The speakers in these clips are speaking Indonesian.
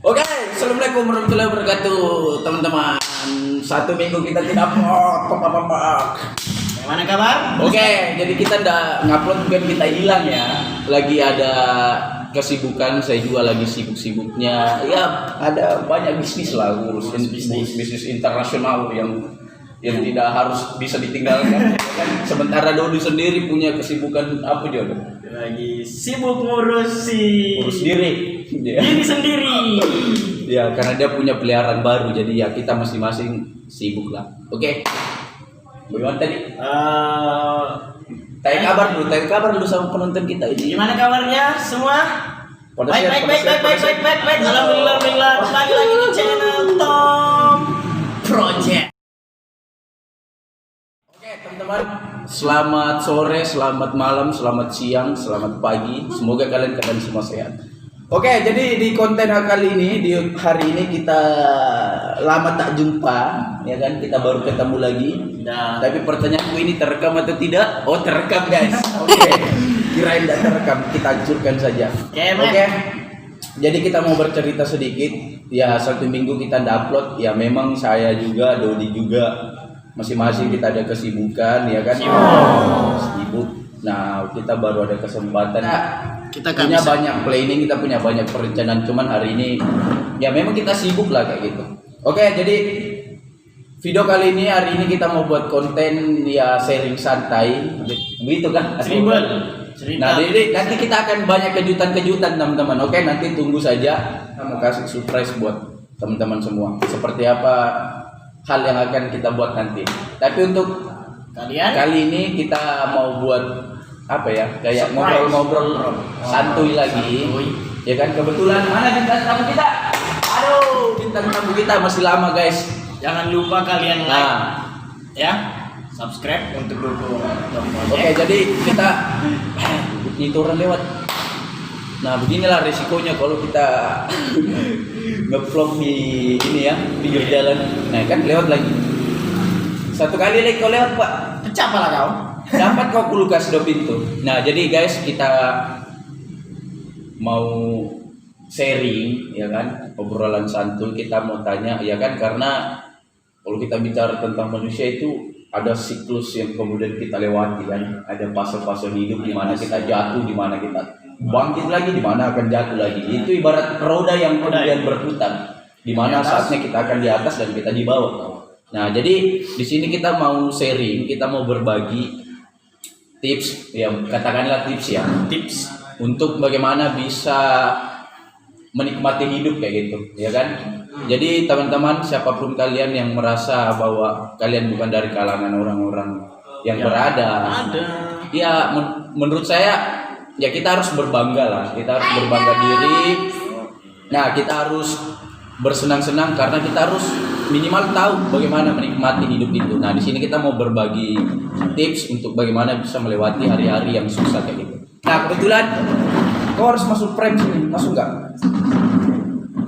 Oke, assalamualaikum warahmatullahi wabarakatuh, teman-teman. 1 minggu kita tidak upload. Gimana kabar? Oke, jadi kita nggak ngupload, bukan kita hilang ya. Lagi ada kesibukan, saya juga lagi sibuk-sibuknya. Ya, ada banyak bisnis lah, urusan bisnis internasional yang tidak harus bisa ditinggalkan. Sementara Dodi sendiri punya kesibukan apa juga? Lagi sibuk ngurusi Urus diri. diri sendiri. Ya, karena dia punya peliharaan baru, jadi ya kita masing-masing sibuk lah. Oke. Bagaimana tadi? Tanya kabar dulu sama penonton kita ini. Gimana kabarnya semua? Baik. Alhamdulillah. Kembali lagi di channel Tom Project. Oke, teman-teman. Selamat sore, selamat malam, selamat siang, selamat pagi. Semoga kalian semua sehat. Oke, jadi di konten kali ini, di hari ini kita lama tak jumpa, ya kan? Kita baru ketemu lagi. Nah, Tapi pertanyaanku ini terekam atau tidak? Oh, terekam guys. Oke. Kirain tidak terekam, kita hancurkan saja. Oke. Jadi kita mau bercerita sedikit. Ya, 1 minggu kita tidak upload. Ya memang saya juga, Dodi juga, masing-masing kita ada kesibukan, ya kan? Sibuk. Nah, kita baru ada kesempatan. kita Punya banyak planning, kita punya banyak perencanaan. Cuman hari ini, ya memang kita sibuk lah kayak gitu. Oke, jadi video kali ini, hari ini kita mau buat konten ya sharing santai, begitu kan? Cerita. Nah, jadi nanti kita akan banyak kejutan-kejutan teman-teman. Oke, nanti tunggu saja. Kita mau kasih surprise buat teman-teman semua. Seperti apa hal yang akan kita buat nanti. Tapi untuk kalian kali ini kita mau buat apa ya? Kayak Surprise. ngobrol-ngobrol santuy lagi. Ya kan, kebetulan mana bintang tamu kita? Aduh, bintang tamu kita masih lama, guys. jangan lupa kalian like Nah, ya, subscribe untuk dukung Tom oke, Project. jadi kita itu orang lewat. Nah, beginilah resikonya kalau kita nge-vlog di ini ya, pinggir jalan. Nah, kan lewat lagi. Satu kali lagi kau lewat, Pak. Pecah pala kau. Dapat kau kulkas 2 pintu. Nah, jadi guys, kita mau sharing ya kan, obrolan santuy. Kita mau tanya ya kan, karena kalau kita bicara tentang manusia itu ada siklus yang kemudian kita lewati kan, ada fase-fase hidup di mana kita jatuh, di mana kita bangkit lagi, di mana akan jatuh lagi. Itu ibarat roda yang kemudian berputar, di mana saatnya kita akan di atas dan kita di bawah. Nah, jadi di sini kita mau sharing, kita mau berbagi tips, ya katakanlah tips ya, Tips. untuk bagaimana bisa menikmati hidup kayak gitu, ya kan? Jadi teman-teman, siapapun kalian yang merasa bahwa kalian bukan dari kalangan orang-orang yang berada, ya menurut saya ya kita harus berbangga lah, kita harus berbangga diri. Nah, kita harus bersenang-senang karena kita harus minimal tahu bagaimana menikmati hidup itu. Nah, di sini kita mau berbagi tips untuk bagaimana bisa melewati hari-hari yang susah kayak gitu. Nah, kebetulan kau harus masuk frame sini, masuk nggak?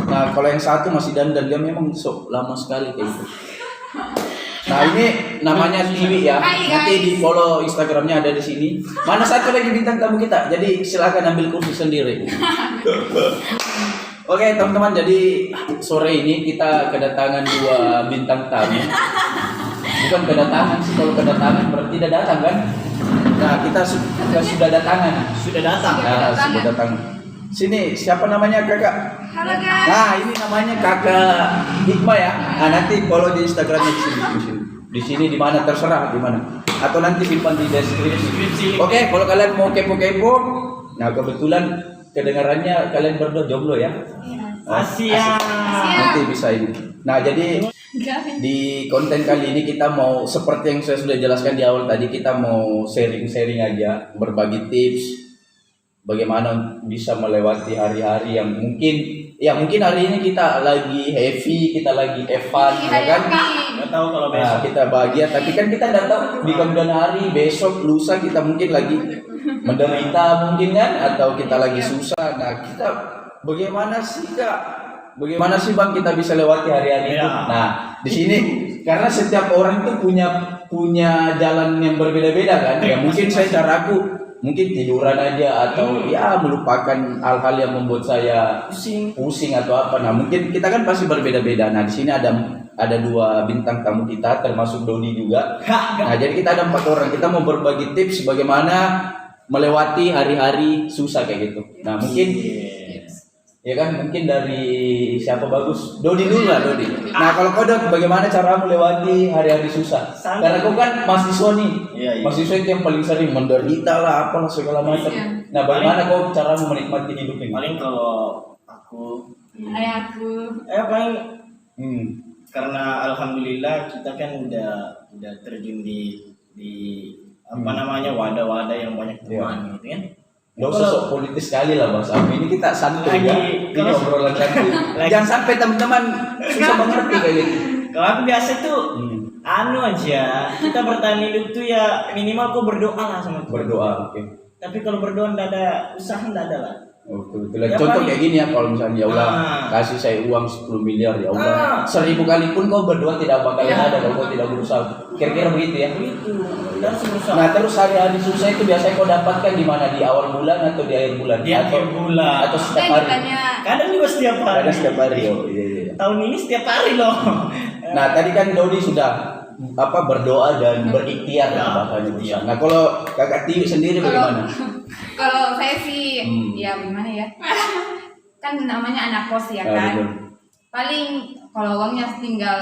Nah, kalau yang satu masih dandan, dia memang sok lama sekali kayak gitu. Nah, ini namanya Tiwi ya. Nanti di follow Instagramnya ada di sini. Mana satu lagi bintang tamu kita? Jadi silakan ambil kursi sendiri. Oke teman-teman, jadi sore ini kita kedatangan 2 bintang tamu. Bukan kedatangan sih, kalau kedatangan berarti tidak datang kan? Nah, kita sudah datangan. Sudah datang. Nah, sudah datang. Sini, siapa namanya kakak? Halo guys. Nah, ini namanya kakak Hikmah ya. Nah, nanti follow di Instagramnya di sini. Di sini di mana terserah di mana. Atau nanti simpan di deskripsi. Oke, kalau kalian mau kepo-kepo, nah kebetulan kedengarannya kalian berdua jomblo ya. Asik. Nanti bisa ini. Nah, jadi di konten kali ini kita mau seperti yang saya sudah jelaskan di awal tadi, kita mau sharing-sharing aja, berbagi tips bagaimana bisa melewati hari-hari yang mungkin hari ini kita lagi happy, kita lagi fun, ya kan? Nggak tahu kalau Nah, besok. kita bahagia, tapi kan kita nggak tahu di kemudian hari, besok, lusa kita mungkin lagi menderita mungkin kan, atau kita lagi susah. Nah, kita bagaimana sih Kak? Bagaimana sih Bang kita bisa lewati hari-hari itu? Ya. Nah, di sini karena setiap orang itu punya jalan yang berbeda-beda kan. Ya mungkin saya caraku mungkin tiduran aja atau ya melupakan hal-hal yang membuat saya pusing atau apa. Nah mungkin kita kan pasti berbeda-beda. Nah di sini ada 2 bintang tamu kita termasuk Dodi juga. Nah jadi kita ada 4 orang. Kita mau berbagi tips bagaimana melewati hari-hari susah kayak gitu. Nah mungkin ya kan, mungkin dari siapa bagus? Dodi dulu lah, Dodi. Nah kalau kau Dodi, bagaimana cara melewati hari-hari susah? Karena kau kan mahasiswa nih. Iya. Mahasiswa itu yang paling sering menderita lah, apalah segala macam. Iya. Nah bagaimana kau cara menikmati hidup ini? Paling kalau aku paling karena alhamdulillah kita kan udah terjun di apa namanya wadah-wadah yang banyak teman gitu kan. Gak usah sok politis sekali lah Bang Safi. Ini kita santai ya. Ini kalau- obrolan santai. Jangan sampai teman-teman susah mengerti kayak gitu. Kalau aku biasa tuh anu aja, kita bertahan hidup tuh ya minimal kau berdoa lah sama Tuhan. Berdoa, oke. Tapi kalau berdoa nggak ada usaha nggak ada lah. Oh, betul. Ya, Contoh paling- kayak gini ya, kalau misalnya ya Allah kasih saya uang 10 miliar ya Allah. 1000 kali pun kau berdoa tidak bakal ada kalau kau tidak berusaha. Kira-kira begitu ya. Begitu, kita harus berusaha. Nah terus hari-hari susah itu biasanya kau dapatkan di mana, di awal bulan atau di akhir bulan? Di akhir bulan. Atau setiap hari? Kadang juga setiap hari. Ada setiap hari. Oh iya. Tahun ini setiap hari loh. Nah tadi kan Dodi sudah berdoa dan berikhtiar lah bahasanya berusaha. Nah kalau Kakak Tiwi sendiri bagaimana? Kalau saya sih ya gimana ya, kan namanya anak kos ya Ah, kan, betul. paling kalau uangnya tinggal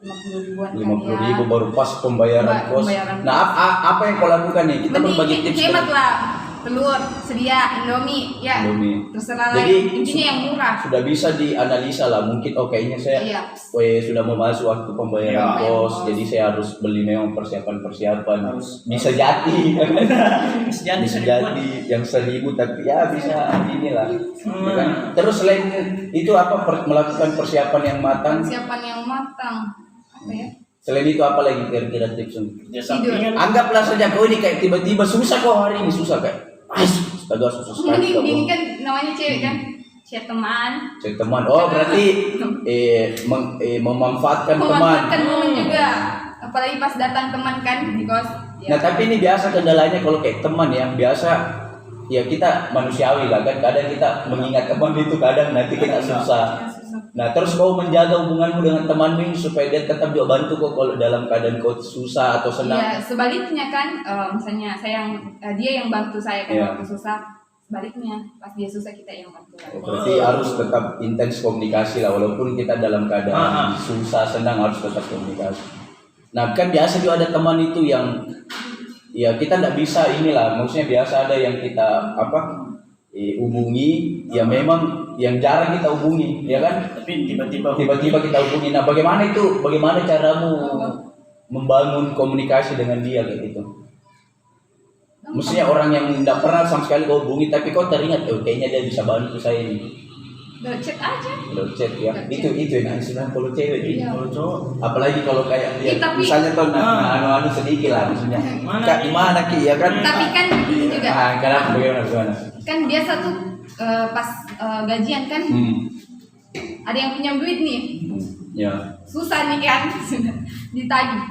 50 ribuan 50.000 baru pas pembayaran kos. Pembayaran Nah apa yang kau lakukan nih? Kita berbagi tips. hemat lah, telur sedia, Indomie ya, Indomie. terserah Jadi, lah, intinya yang murah. Sudah bisa dianalisa lah, mungkin kayaknya saya Iya. sudah mau masuk waktu pembayaran Ya. kos, jadi saya harus beli memang persiapan Harus. bisa jadi Sejati bisa jadi yang 1000 tapi ya bisa inilah ya kan? Terus selain itu apa melakukan persiapan yang matang, Persiapan yang matang, apa ya? selain itu apa lagi kira-kira tips? Ya sampingan. Anggaplah saja kau ini kayak tiba-tiba susah kok hari ini susah kayak astaga susah sekali kok. Ini kan namanya cewek kan, cewek teman. Cek teman, oh berarti memanfaatkan teman. Memanfaatkan momen juga, apalagi pas datang teman kan di kos. Nah tapi ini biasa kendalanya kalau kayak teman ya, biasa ya kita manusiawi lah kan, kadang kita mengingat teman itu kadang nanti kita susah. Nah terus kau menjaga hubunganmu dengan temanmu ini supaya dia tetap juga bantu kau kalau dalam keadaan kau susah atau senang. Iya, sebaliknya kan, misalnya dia yang bantu saya kan Iya. waktu susah, sebaliknya pas dia susah kita yang bantu. Oh, berarti harus tetap intens komunikasi lah, walaupun kita dalam keadaan susah senang harus tetap komunikasi. Nah kan biasa juga ada teman itu yang ya kita tidak bisa inilah, maksudnya biasa ada yang kita hubungi ya memang yang jarang kita hubungi ya kan, Tapi tiba-tiba kita hubungi. Nah bagaimana caramu membangun komunikasi dengan dia kayak gitu? Maksudnya orang yang tidak pernah sama sekali kau hubungi tapi kau teringat kayaknya dia bisa bantu saya ini. Udah chat aja. Udah chat ya. Itu yang sebenarnya kalau cewek ini. Iya. kalau cowok Apalagi kalau kayak ya, Tapi- misalnya tuh anu sedikit lah maksudnya. Mana Kak nih? gimana Ki ya kan? Tapi kan ini juga, Ah, kenapa bagaimana? kan biasa tuh pas gajian kan, ada yang pinjam duit nih, Ya. susah nih kan, ditagih.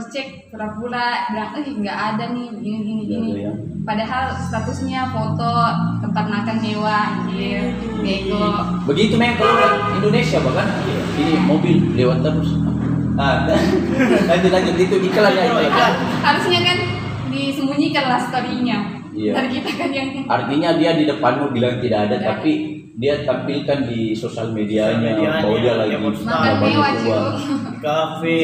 Cek pura-pura bilang, nggak ada nih, gini. Ya. Padahal statusnya foto tempat makan mewah, anjir, bego. Begitu memang kalau orang Indonesia bahkan ini mobil lewat terus. Ah, lanjut itu iklan ya iklan. Harusnya kan disembunyikan lah story-nya. Iya. Dari kita kan yang Artinya dia di depanmu bilang tidak ada, tapi dia tampilkan di sosial medianya bahwa dia lagi makan mewah cuy. kafe,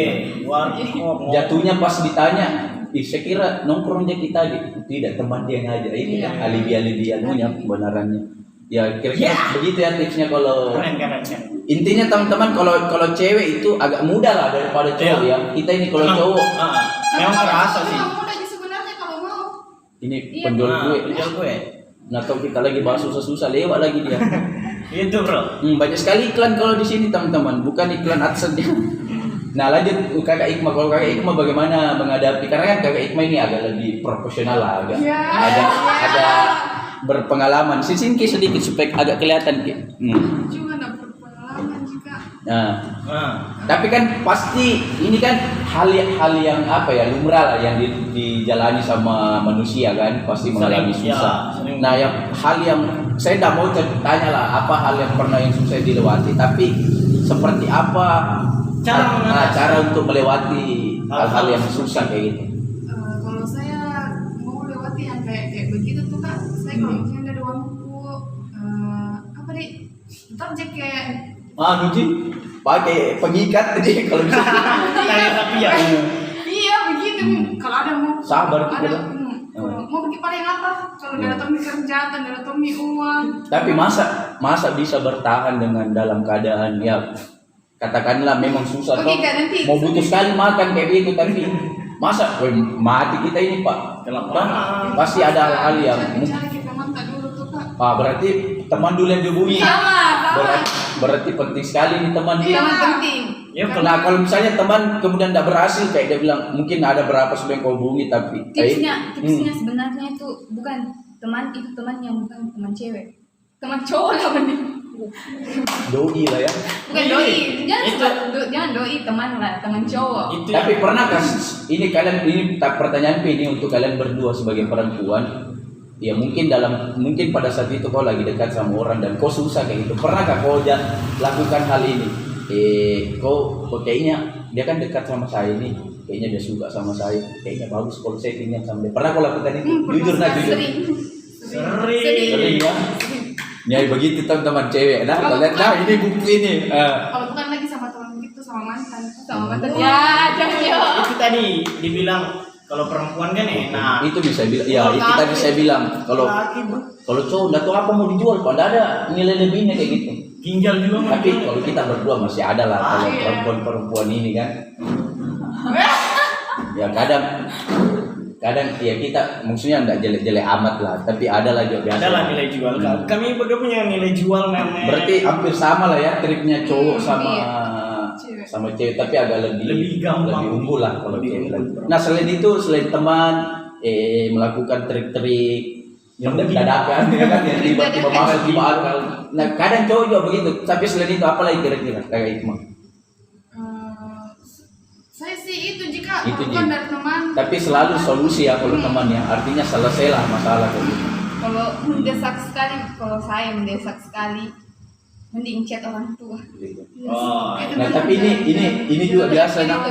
warkop, Jatuhnya pas ditanya, saya kira nongkrongnya kita tidak teman dia yang ngajak. Ini Iya. alibi-alibiannya kebenarannya. Ya kira-kira begitu ya tipsnya kalau keren. intinya teman-teman kalau cewek itu agak mudah lah daripada cowok ya. Kita ini kalau cowok Memang terasa sih. Kamu udah sebenarnya kalau mau. ini Iya, penjual kue. Penjual kue. Nah kalau kita lagi bahas susah-susah lewat lagi dia. Itu bro. Banyak sekali iklan kalau di sini teman-teman, bukan iklan AdSense-nya. Nah lanjut Kakak Ikma, kalau Kakak Ikma bagaimana menghadapi, karena kan Kakak Ikma ini agak lebih profesional lah, agak Ya. ada berpengalaman. Sini sedikit supaya agak kelihatan Ki. Cuma ada berpengalaman juga. Nah Tapi kan pasti ini kan hal yang apa ya, lumrah lah yang dijalani sama manusia kan, pasti mengalami susah. Nah, hal yang saya tidak mau tanya lah apa hal yang pernah yang susah dilewati, tapi seperti apa cara untuk melewati hal-hal yang susah kayak gitu. Kalau saya mau lewati yang kayak begitu tuh Kak, saya kalau misalnya ada uangku apa deh, tetap jaket. Nuji pakai pengikat tadi kalau bisa. Kayak tapi ya. Iya begitu. Kalau ada mau Sabar ada kita. mau pergi paling atas. Kalau nggak ada Tommy kerja, nggak ada Tommy uang. Tapi masa bisa bertahan dengan dalam keadaan ya katakanlah memang susah Oke, toh. Kak, nanti. Mau butuh sekali makan kayak gitu, tapi masa mati kita ini Pak. Kelaparan. Pasti ada hal-hal yang Cara kita mantap dulu tuh Kak. berarti teman dulu yang dihubungi. Sama. Berarti penting sekali nih teman. Teman penting. Ya, Nah, kalau misalnya teman kemudian tidak berhasil kayak dia bilang mungkin ada berapa sudah yang kau hubungi tapi Tipsnya sebenarnya itu bukan teman, itu teman yang bukan teman cewek, teman cowok lah mending. doi lah ya. Bukan doi, jangan doi, teman lah, teman cowok. Itu Tapi pernah kan ini kalian ini pertanyaan ini untuk kalian berdua sebagai perempuan. Ya mungkin pada saat itu kau lagi dekat sama orang dan kau susah kayak gitu. Pernahkah kau lakukan hal ini? Kau kayaknya dia kan dekat sama saya ini, kayaknya dia suka sama saya, kayaknya bagus kalau saya tinggal sama dia. Pernah kau lakukan itu? Jujur nah jujur. Sering ya. Ya begitu teman-teman cewek. Nah, kalian ini bukti ini. Kalau bukan lagi sama teman gitu, sama mantan ya, jangan ya. itu tadi dibilang kalau perempuan kan enak. Itu bisa bilang, ya itu tadi saya bilang kalau cowok nggak tahu apa mau dijual, kalau ada nilai lebihnya kayak gitu. Ginjal juga. Tapi kalau kita berdua masih ada lah kalau perempuan ini kan. Ya kadang ya kita maksudnya enggak jelek-jelek amat lah, tapi ada lah juga biasa. Ada lah nilai jual. Kami berdua punya nilai jual memang. Berarti hampir sama lah ya triknya cowok sama cewek, tapi agak lebih gampang, lebih unggul lah kalau lebih cewek. unggul. Nah selain teman melakukan trik-trik yang dadakan ya kan, yang tiba-tiba masuk tiba akal. Nah kadang cowok juga begitu, tapi selain itu apa lagi kira-kira kayak itu mah? Saya sih itu jika Itu, bukan dari teman. Tapi selalu solusi ya kalau teman ya, artinya selesailah masalah kayak gitu. Kalau mendesak sekali, kalau saya mendesak sekali, mending chat orang tua. Oh, Nah tapi ini juga biasa nah.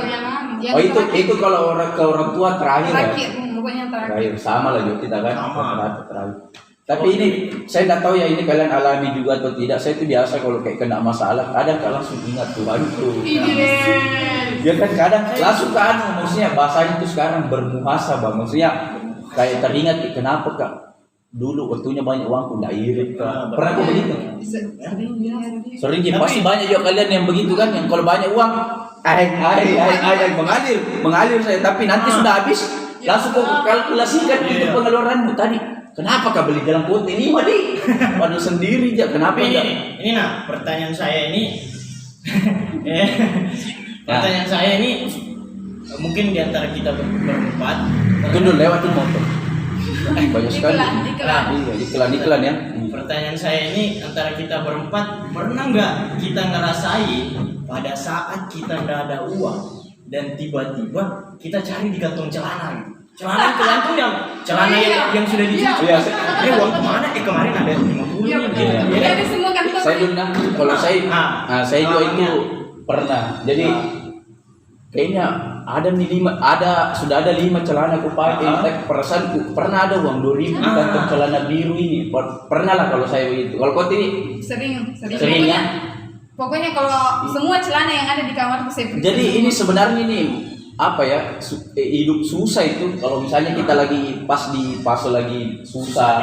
Oh itu kalau ke orang tua terakhir ya. Pokoknya Terakhir sama lah juga kita kan. Sama. Terakhir. Tapi ini saya tidak tahu ya ini kalian alami juga atau tidak. Saya itu biasa kalau kayak kena masalah kadang langsung ingat Tuhan itu. Ya kan kadang langsung kan maksudnya bahasanya itu sekarang bermuhasabah, maksudnya kayak teringat kenapa Kak dulu waktunya banyak uangku nggak irit Kak. Pernah kok begitu? Sering ya, pasti banyak juga kalian yang begitu kan, yang kalau banyak uang mengalir saya, tapi nanti sudah habis langsung kau kalkulasikan itu pengeluaranmu tadi. Kenapa Kak beli dalam putih 5 nih? Padahal sendiri aja. Kenapa tapi ini nah pertanyaan saya ini pertanyaan saya ini mungkin di antara kita berempat. Tunggu lewatin motor. Banyak sekali. Iklan ya. Pertanyaan saya ini antara kita berempat pernah nggak kita ngerasain pada saat kita nggak ada uang dan tiba-tiba kita cari di kantong celana gitu. Celana tuh celana yang sudah dicuci. Iya. Uang kemana? Kemarin ada 50 Iya, gitu. betul. Ada semua kan. Saya dulu kalau saya juga itu pernah. Jadi kayaknya sudah ada 5 celana aku pakai. Tapi perasaanku pernah ada uang 2.000 kantong celana biru ini. Pernah lah kalau saya begitu. Kalau kau ini Sering ya. Pokoknya kalau semua celana yang ada di kamar saya periksa. Jadi ini sebenarnya ini apa ya hidup susah itu kalau misalnya kita lagi pas di fase lagi susah.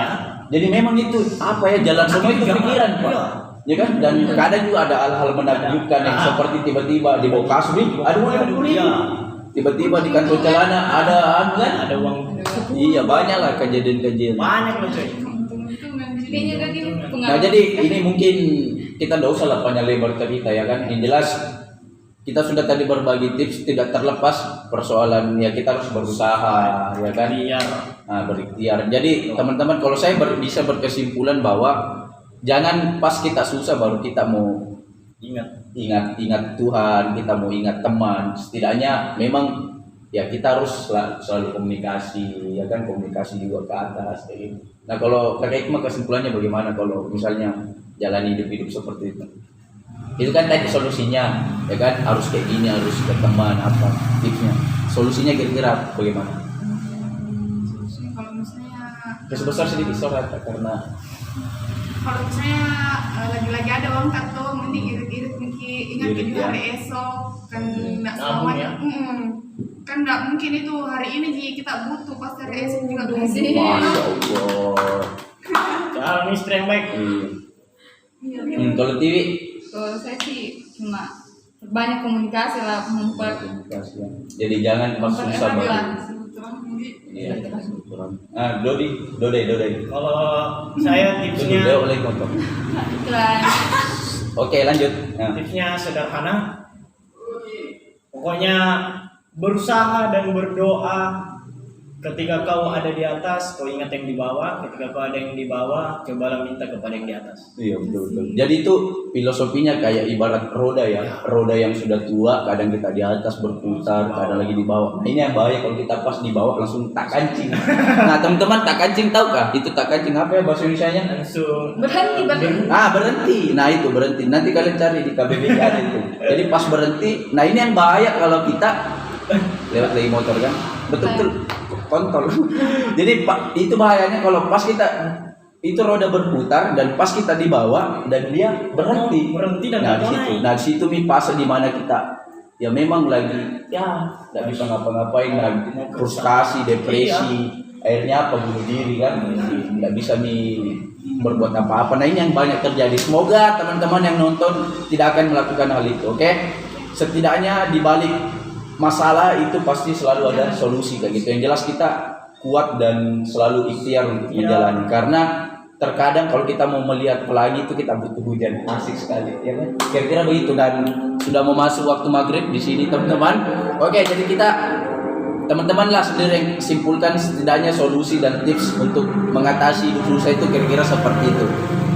Jadi memang itu apa ya jalan semua itu pikiran Pak. Ya kan, dan kadang juga ada hal-hal menakjubkan yang seperti tiba-tiba di bawah kasur ada uang 20.000. Tiba-tiba di kantong celana ada Ada uang. Iya banyak lah kejadian-kejadian. Banyak loh coy. Nah jadi ini mungkin kita tidak usah lah panjang lebar cerita ya kan. Yang jelas kita sudah tadi berbagi tips, tidak terlepas persoalan ya kita harus berusaha ya kan. Berikhtiar. Jadi teman-teman kalau saya bisa berkesimpulan bahwa jangan pas kita susah baru kita mau ingat ingat Tuhan, kita mau ingat teman, setidaknya memang ya kita harus selalu komunikasi, ya kan, komunikasi juga ke atas kayak gitu. Nah kalau Kakak Hikmah kesimpulannya bagaimana kalau misalnya jalan hidup seperti itu? Itu kan tadi solusinya, ya kan, harus kayak gini, harus ke teman, apa tipsnya, solusinya kira-kira bagaimana? Solusinya kalau misalnya Sebesar sedikit suara karena kalau misalnya lagi-lagi ada uang kartu mending irit-irit mungkin ingat Irit, itu ya. hari esok kan nggak Nabung, selamanya ya. kan nggak mungkin itu hari ini Ji, kita butuh pasti hari esok juga butuh. Masya Allah. Calon istri yang baik. Iya. Kalau TV Kalau saya sih cuma banyak komunikasi lah, komunikasi ya. Jadi jangan pas susah Mempererat baru. silaturahmi, Ji. Iya, kurang. Dode. Kalau saya Itu tipsnya dia oleh motor. iklan. Oke, lanjut. Nah, tipsnya sederhana. Pokoknya berusaha dan berdoa. Ketika kau ada di atas, kau ingat yang di bawah. Ketika kau ada yang di bawah, cobalah minta kepada yang di atas. iya betul. Jadi itu filosofinya kayak ibarat roda ya. Roda yang sudah tua, kadang kita di atas berputar, kadang lagi di bawah. Nah, ini yang bahaya kalau kita pas di bawah langsung tak kancing. Nah, teman-teman, tak kancing tahu kah? Itu tak kancing apa ya bahasa Indonesianya? Langsung Berhenti. Berhenti. Nah, itu berhenti. Nanti kalian cari di KBBI ada itu. Jadi pas berhenti, nah ini yang bahaya kalau kita lewat lagi motor kan. Betul-betul kontol. Jadi Pak, itu bahayanya kalau pas kita itu roda berputar dan pas kita di bawah dan dia berhenti. dan Nah, nggak di situ. naik. Nah, di situ nih fase di mana kita ya memang lagi ya nggak bisa ngapa-ngapain, lagi frustasi, depresi, akhirnya apa, bunuh diri kan, nggak bisa nih berbuat apa-apa. Nah, ini yang banyak terjadi. Semoga teman-teman yang nonton tidak akan melakukan hal itu, oke? Setidaknya di balik masalah itu pasti selalu ada solusi kayak gitu. Yang jelas kita kuat dan selalu ikhtiar untuk menjalani, karena terkadang kalau kita mau melihat pelangi itu kita butuh hujan. Asik sekali, ya kan? Kira-kira begitu. Dan sudah mau masuk waktu maghrib di sini teman-teman. Oke, jadi kita teman-teman lah sendiri yang simpulkan setidaknya solusi dan tips untuk mengatasi hidup susah itu kira-kira seperti itu.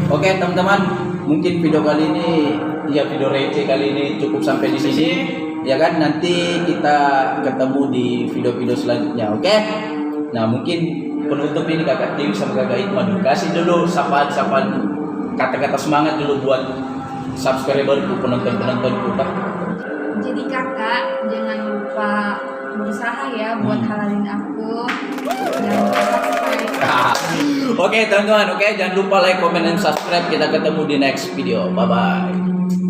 Oke teman-teman, mungkin video kali ini ya video receh kali ini cukup sampai di sini. Ya kan, nanti kita ketemu di video-video selanjutnya, oke? Nah, mungkin penutup ini Kakak Tiwi sama Kakak Hikmah dulu. Kasih dulu sapaan-sapaan, kata-kata semangat dulu buat subscriberku, penonton-penontonku, Pak. Jadi kakak jangan lupa berusaha ya buat halalin aku. Jangan lupa subscribe. Oke teman-teman, oke, jangan lupa like, comment, dan subscribe. Kita ketemu di next video. Bye-bye.